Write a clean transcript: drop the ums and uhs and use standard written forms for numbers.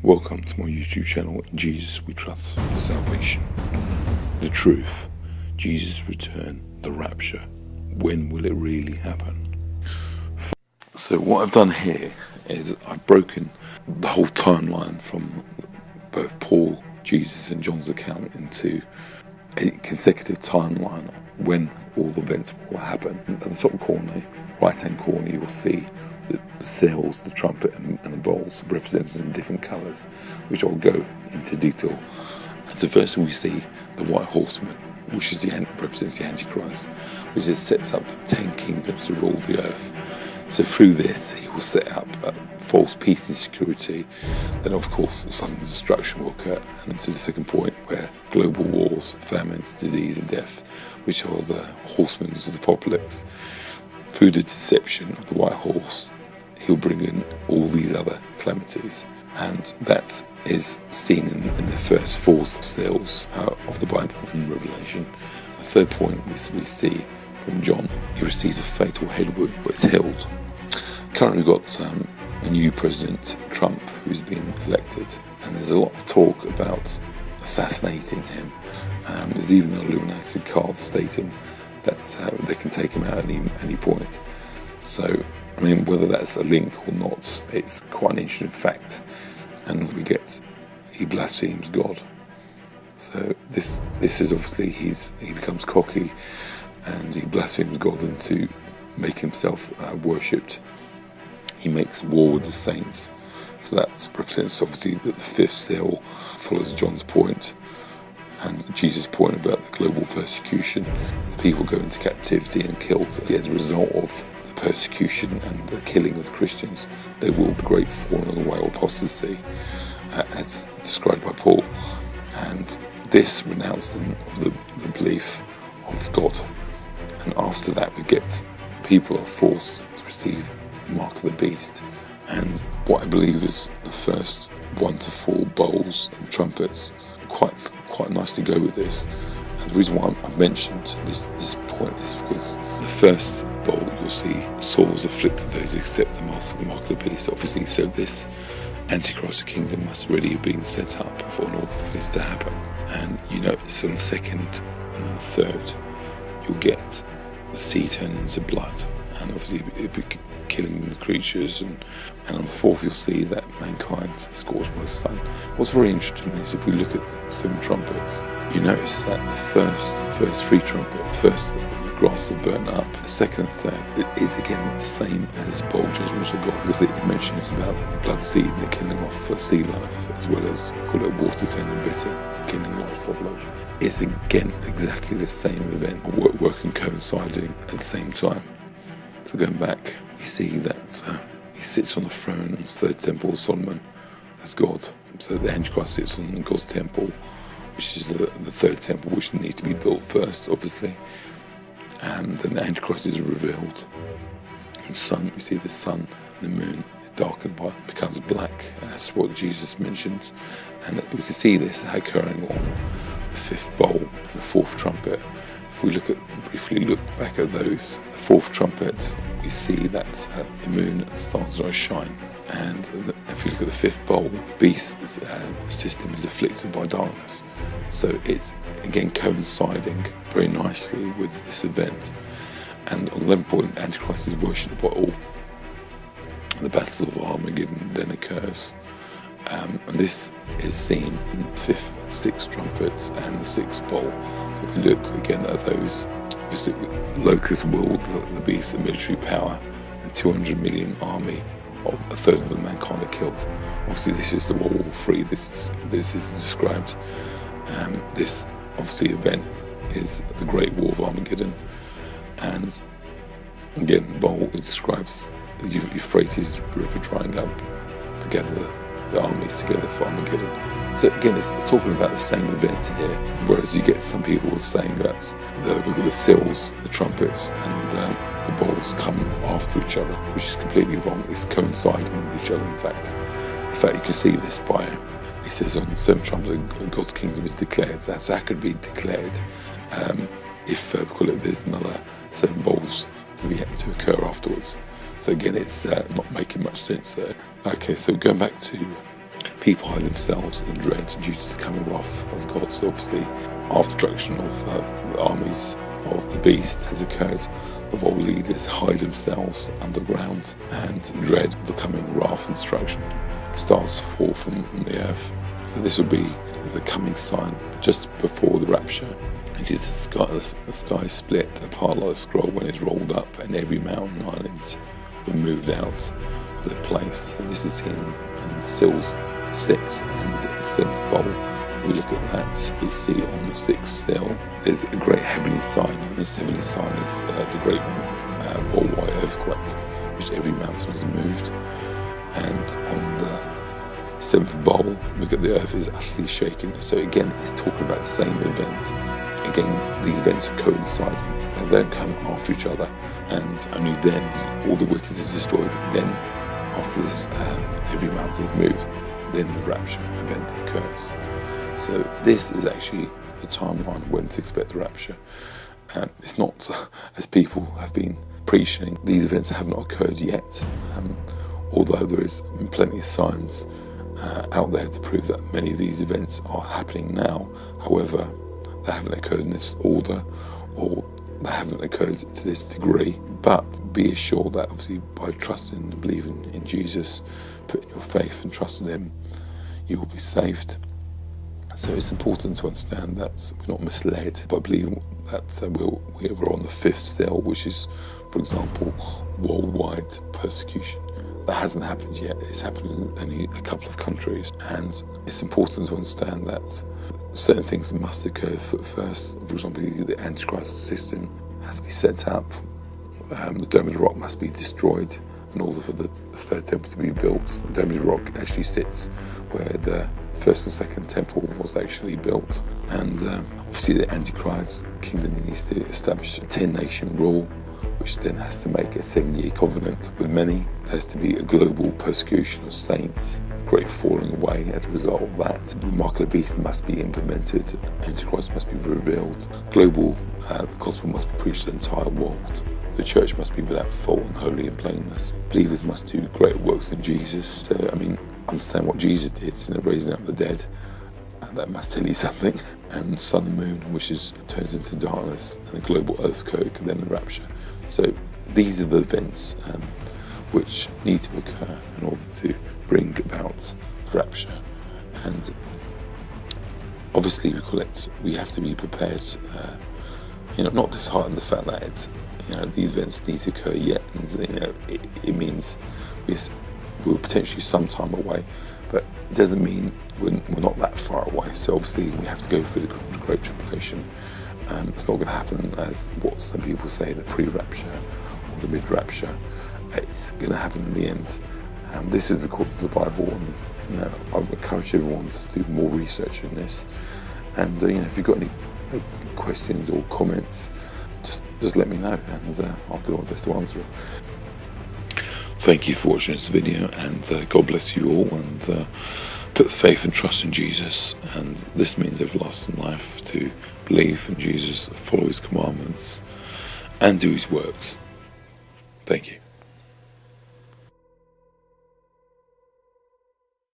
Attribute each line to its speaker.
Speaker 1: Welcome to my YouTube channel, In Jesus We Trust for Salvation. The truth, Jesus' return, the rapture. When will it really happen? So what I've done here is I've broken the whole timeline from both Paul, Jesus and John's account into a consecutive timeline when all the events will happen. At the top corner, right hand corner, you will see the seals, the trumpet and the bowls represented in different colours, which I'll go into detail. So first we see the white horseman, which is represents the antichrist, which sets up 10 kingdoms to rule the earth. So through this he will set up false peace and security. Then of course sudden destruction will occur, and to the second point where global wars, famines, disease and death, which are the horsemen of the apocalypse. Through the deception of the white horse, he'll bring in all these other calamities, and that is seen in the first four seals of the Bible in Revelation. The third point we see from John, he receives a fatal head wound but is healed. Currently we've got a new president, Trump, who's been elected, and there's a lot of talk about assassinating him. There's even an illuminated card stating that they can take him out at any point. So, I mean, whether that's a link or not, it's quite an interesting fact. And he blasphemes God. So this is obviously he becomes cocky, and he blasphemes God into make himself worshipped. He makes war with the saints. So that represents obviously that the fifth seal follows John's point and Jesus' point about the global persecution. The people go into captivity and killed as a result of the persecution and the killing of the Christians. There will be great falling away or apostasy, as described by Paul, and this renouncing of the belief of God. And after that we get people are forced to receive the mark of the beast. And what I believe is the first 1 to 4 bowls and trumpets quite nicely go with this. And the reason why I've mentioned this point is because the first bowl you'll see souls afflicted those who accept the mark of the beast. Obviously, so this antichrist kingdom must really have been set up in order for this to happen. And you notice on the second and on the third you'll get the sea turning into blood, and obviously it'll be killing the creatures, and on the fourth you'll see that mankind is scorched by the sun. What's very interesting is if we look at the 7 trumpets, you notice that the first 3 trumpets, first the grass is burnt up, the second and third, it is again the same as bowl judgments of God, because it mentions about blood seeds and the killing off sea life, as well as call it water turning bitter and killing large population. It's again exactly the same event, working coinciding at the same time. So going back, we see that he sits on the throne in the third temple of Solomon as God. So the Antichrist sits on God's temple, which is the third temple, which needs to be built first, obviously. And then the Antichrist is revealed. The sun, we see the sun and the moon is darkened becomes black. That's what Jesus mentions. And we can see this occurring on the 5th bowl and the 4th trumpet. If we briefly look back at those, the 4th trumpet, we see that the moon and stars are shine. And if you look at the 5th bowl, the beast system is afflicted by darkness. So it's again coinciding very nicely with this event. And on 11th point, Antichrist is worshipped by all. The Battle of Armageddon then occurs. And this is seen in the 5th and 6th trumpets and the 6th bowl. So if we look again at those, we see locusts wield the beast of military power, and 200 million army, of a third of the mankind are killed. Obviously this is the World War III, this is described. This obviously event is the Great War of Armageddon, and again the bowl describes the Euphrates River drying up to gather the armies together for Armageddon. So again, it's talking about the same event here, whereas you get some people saying that we've got the seals, the trumpets, and the bowls come after each other, which is completely wrong. It's coinciding with each other, in fact. You can see this by, it says on the 7th trumpet, God's kingdom is declared. So that could be declared if there's another 7 bowls to occur afterwards. So again, it's not making much sense there. Okay, so going back to people hide themselves in dread due to the coming wrath of God. So obviously, after destruction of the armies of the beast has occurred, the world leaders hide themselves underground and dread the coming wrath and destruction. Stars fall from the earth. So this will be the coming sign just before the rapture. It is the sky split apart like a scroll when it's rolled up, and every mountain and islands were moved out of their place. So this is seen in seals 6 and 7th bowl. If we look at that, we see on the 6th seal there's a great heavenly sign, and this heavenly sign is the great worldwide earthquake, which every mountain is moved. And on the 7th bowl, look at the earth is utterly shaken. So again, it's talking about the same event. Again, these events are coinciding. They don't come after each other, and only then all the wicked is destroyed. Then, after this, every mountain is moved, then the rapture event occurs. So this is actually the timeline when to expect the rapture. It's not, as people have been preaching, these events have not occurred yet, although there is plenty of signs out there to prove that many of these events are happening now. However, they haven't occurred in this order, or they haven't occurred to this degree. But be assured that obviously by trusting and believing in Jesus, putting your faith and trust in Him, you will be saved. So it's important to understand that we're not misled by believing that we're on the 5th seal, which is, for example, worldwide persecution. That hasn't happened yet. It's happened in only a couple of countries. And it's important to understand that certain things must occur first. For example, the antichrist system has to be set up. The Dome of the Rock must be destroyed in order for the third temple to be built. The Dome of the Rock actually sits where the first and second temple was actually built. And obviously the antichrist kingdom needs to establish a 10-nation rule, which then has to make a 7-year covenant with many. There has to be a global persecution of saints, great falling away as a result of that. The mark of the beast must be implemented, Antichrist must be revealed, global, the gospel must be preached to the entire world. The church must be without fault and holy and blameless. Believers must do great works in Jesus. So, understand what Jesus did in the raising up of the dead. That must tell you something. And sun and moon, which turns into darkness, and a global earthquake, and then the rapture. So these are the events which need to occur in order to bring about the rapture. And obviously we have to be prepared, not dishearten the fact that it's, these events need to occur yet, and it means we're potentially some time away, but it doesn't mean we're not that far away. So obviously we have to go through the Great Tribulation. It's not going to happen as what some people say, the pre-rapture or the mid-rapture. It's going to happen in the end. This is according to the Bible, and I would encourage everyone to do more research in this. And if you've got any questions or comments, just let me know, and I'll do my best to answer it. Thank you for watching this video, and God bless you all, and put faith and trust in Jesus. And this means everlasting life, to believe in Jesus, follow His commandments, and do His works. Thank you.